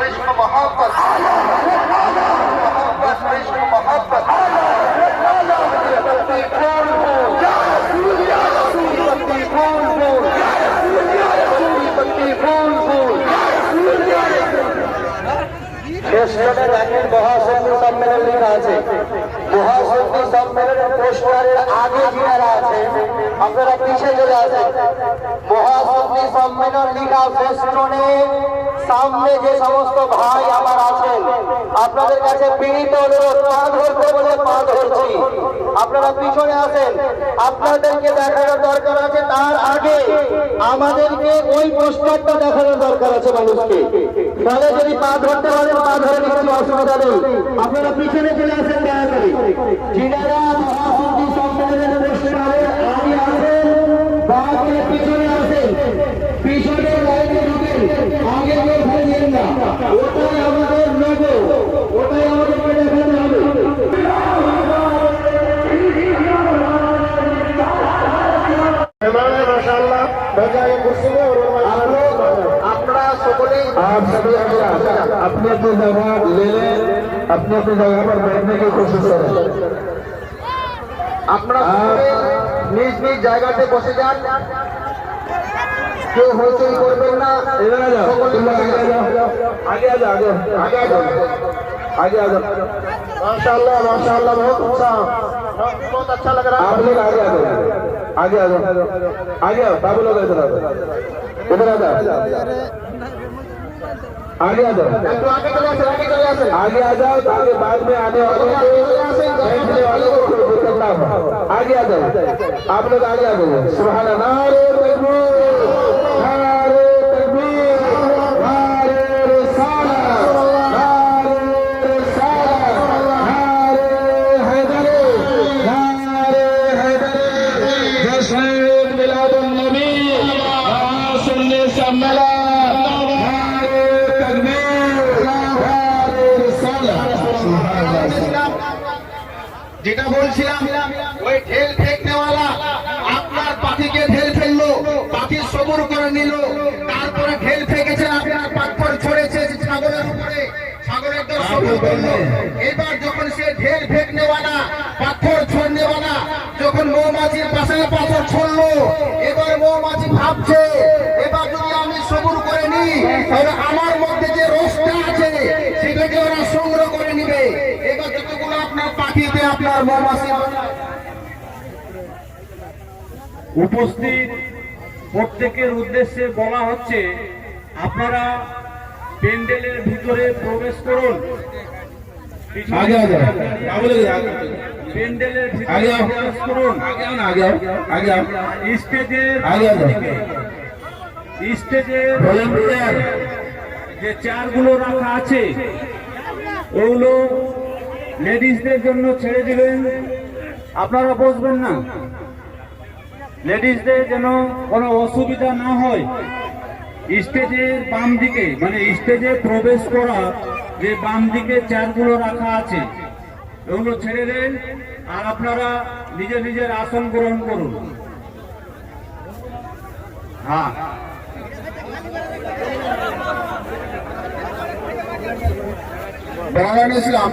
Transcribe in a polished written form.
इश्क मोहब्बत इश्क मोहब्बत শেষজনের রাখেন মহাসন্ধি সম্মেলন লেখা আছে। মহাসন্ধি সম্মেলনের পোস্টারের আগে যারা আছে আপনারা পিছিয়ে চলে আসেন। মহাসন্ধি সম্মেলন লেখা ফেস্টুনে সামনে যে সমস্ত ভাই আমার আছেন আপনাদের কাছে বিনীত অনুরোধ, পা ধরতে বলে পা ধরছি, আপনারা পিছনে আসেন। আপনাদেরকে দেখানোর দরকার আছে, তার আগে আমাদেরকে ওই পোস্টারটা দেখানোর দরকার আছে মানুষকে। তাহলে যদি পা ধরতে পারেন পা ধরে নিচ্ছি, অসুবিধা নেই। আপনারা পিছনে চলে আসেন দয়া করে। যিনারা মহাসন্ধি সম্মেলনের পোস্টারে আগে আছেন বাকি পিছনে আসেন, পিছনে লাইনে ঢুকেন, আগে কেউ ফেলেন না। ওটাই আমাদের লোগো, ওটাই আমাদেরকে দেখাতে হবে। माशाअल्लाह बजाय कुर्सी में और अपना सकले आप सभी अपनी अपनी जगह ले लें, अपनी अपनी जगह पर बैठने की कोशिश करें। अपना निज निज जगह पे बसे जान, क्यों होचई करবেন না। इधर आ जाओ, आगे आ जाओ, आगे आ जाओ, आगे आ जाओ। माशाअल्लाह माशाअल्लाह बहुत अच्छा लग रहा है। आप लोग आगे आ जाओ, आगे आ जाओ, आगे आओ, बाबू लोग इधर आ जाओ, इधर आ जाओ, आगे आ जाओ, आगे आ जाओ ताकि बाद में आने वाले बैठने वालों को दिक्कत ना हो। आगे आ जाओ, आप लोग आगे आ जाओ। सुभान अल्लाह, नारे तकबीर, नारे तकबीर, नारे रिसालत, नारे रिसालत, नारे हैदरी, नारे हैदरी, जश्न मिलादुन नबी, सुन्नी सम्मेलन, नारे तकबीर, नारे रिसालत। যেটা বলছিলাম ওই ঢেল ফেকনেওয়ালা আপনার পাখিকে ঢেল ফেললো, পাখি সবুর করে নিল, তারপরে ঢেল ফেকেছেন আপনার পাথর ছড়েছে ছাগলের উপরে, ছাগলের দর সবুর করলো। এবার যখন সে ঢেল ফেকনেওয়ালা পাথর ছড়নেওয়ালা যখন মৌমাছির পাশে পাথর ছড়লো, এবার মৌমাছি ভাবছে এবার যদি আমি সবুর করে নিই তাহলে আমার মধ্যে যে রসটা আছে সেটাকে ওরা সংগ্রহ করে নিবে। এবার যতগুলো আপনার পাখিতে আপনার মৌমাছি উপস্থিত প্রত্যেকের উদ্দেশ্যে বলা হচ্ছে আপনারা প্যান্ডেলের ভিতরে প্রবেশ করুন। প্যান্ডেলের ভিতরে প্রবেশ করুন। স্টেজের যে চেয়ারগুলো রাখা আছে ওগুলো লেডিসদের জন্য ছেড়ে দিবেন, আপনারা বসবেন না। লেডিসদের যেন কোনো অসুবিধা না হয়। স্টেজের বাম দিকে মানে স্টেজে প্রবেশ করা যে বাম দিকে চেয়ারগুলো রাখা আছে ওগুলো ছেড়ে দেন, আর আপনারা নিজের নিজের আসন গ্রহণ করুন। হ্যাঁ, বাংলাদেশ ইসলাম